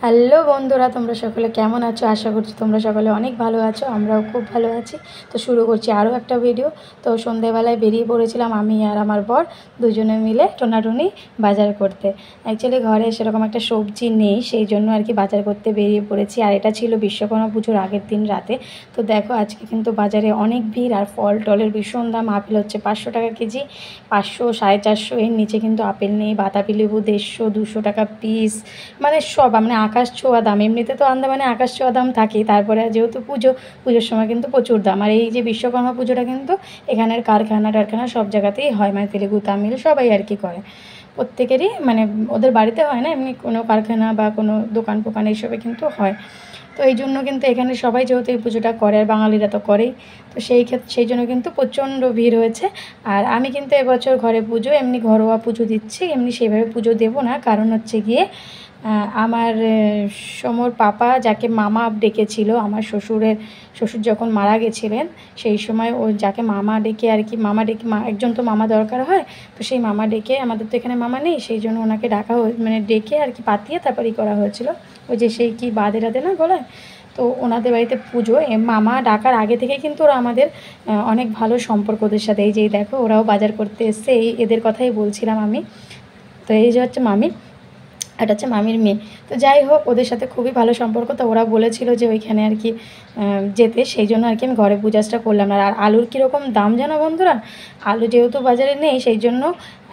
Hello বন্ধুরা, তোমরা সকলে কেমন আছো? আশা করছি তোমরা সকলে অনেক ভালো আছো। আমরাও খুব ভালো আছি। তো শুরু করছি আরও একটা ভিডিও। তো সন্ধেবেলায় বেরিয়ে পড়েছিলাম আমি আর আমার বর দুজনে মিলে টোনাটুনি বাজার করতে। অ্যাকচুয়ালি ঘরে সেরকম একটা সবজি নেই, সেই জন্য আর কি বাজার করতে বেরিয়ে পড়েছি। আর এটা ছিল বিশ্বকর্মা পুজোর আগের দিন রাতে। তো দেখো আজকে কিন্তু বাজারে অনেক ভিড়, আর ফল টলের ভীষণ দাম। আপেল হচ্ছে 500 টাকা কেজি, 500, 450, এর নিচে কিন্তু আপেল নেই। বাতাবি লেবু 150, 200 টাকা পিস, মানে সব মানে আকাশ ছোঁয়া দাম। এমনিতে তো আন্দামানে আকাশ ছোঁয়া দাম থাকেই, তারপরে যেহেতু পুজোর সময় কিন্তু প্রচুর দাম। আর এই যে বিশ্বকর্মা পুজোটা কিন্তু এখানের কারখানা টারখানা সব জায়গাতেই হয়, মানে তেলেগু তামিল সবাই আর কি করে। প্রত্যেকেরই মানে ওদের বাড়িতে হয় না, এমনি কোনো কারখানা বা কোনো দোকান ফোকান এইসবে কিন্তু হয়। তো এই জন্য কিন্তু এখানে সবাই যেহেতু এই পুজোটা করে, আর বাঙালিরা তো করেই, তো সেই জন্য কিন্তু প্রচণ্ড ভিড় হয়েছে। আর আমি কিন্তু এবছর ঘরে পুজো এমনি ঘরোয়া পুজো দিচ্ছি, এমনি সেভাবে পুজো দেবো না। কারণ হচ্ছে গিয়ে আমার সমর পাপা যাকে মামা ডেকেছিল, আমার শ্বশুর যখন মারা গেছিলেন সেই সময় ও যাকে মামা ডেকে আর কি, মামা ডেকে একজন তো মামা দরকার হয়, তো সেই মামা ডেকে, আমাদের তো এখানে মামা নেই, সেই জন্য ওনাকে ডাকা মানে ডেকে আর কি পাতিয়ে তারপরেই করা হয়েছিল। ওই যে সেই কি বাঁধে রাধে না গলায়, তো ওনাদের বাড়িতে পুজো। মামা ডাকার আগে থেকে কিন্তু ওরা আমাদের অনেক ভালো সম্পর্ক ওদের সাথে। এই যে দেখো ওরাও বাজার করতে এসছে, এদের কথাই বলছিলাম আমি। তো এই যে হচ্ছে মামি, এটা হচ্ছে মামির মেয়ে। তো যাই হোক, ওদের সাথে খুবই ভালো সম্পর্ক। তো ওরা বলেছিল যে ওইখানে আর কি যেতে, সেই জন্য আর কি আমি ঘরে পূজাটা করলাম। আর আলুর কীরকম দাম জানো বন্ধুরা? আলু যেহেতু বাজারে নেই, সেই জন্য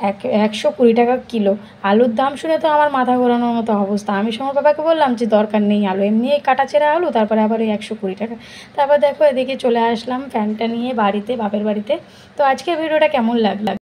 120 টাকা কিলো। আলুর দাম শুনে তো আমার মাথা ঘোরানোর মতো অবস্থা। আমি সমর বাবাকে বললাম যে দরকার নেই আলু, এমনি কাটা ছেঁড়া আলু, তারপরে আবার ওই 120 টাকা। তারপর দেখো এদিকে চলে আসলাম ফ্যানটা নিয়ে বাড়িতে, বাপের বাড়িতে। তো আজকের ভিডিওটা কেমন লাগলো?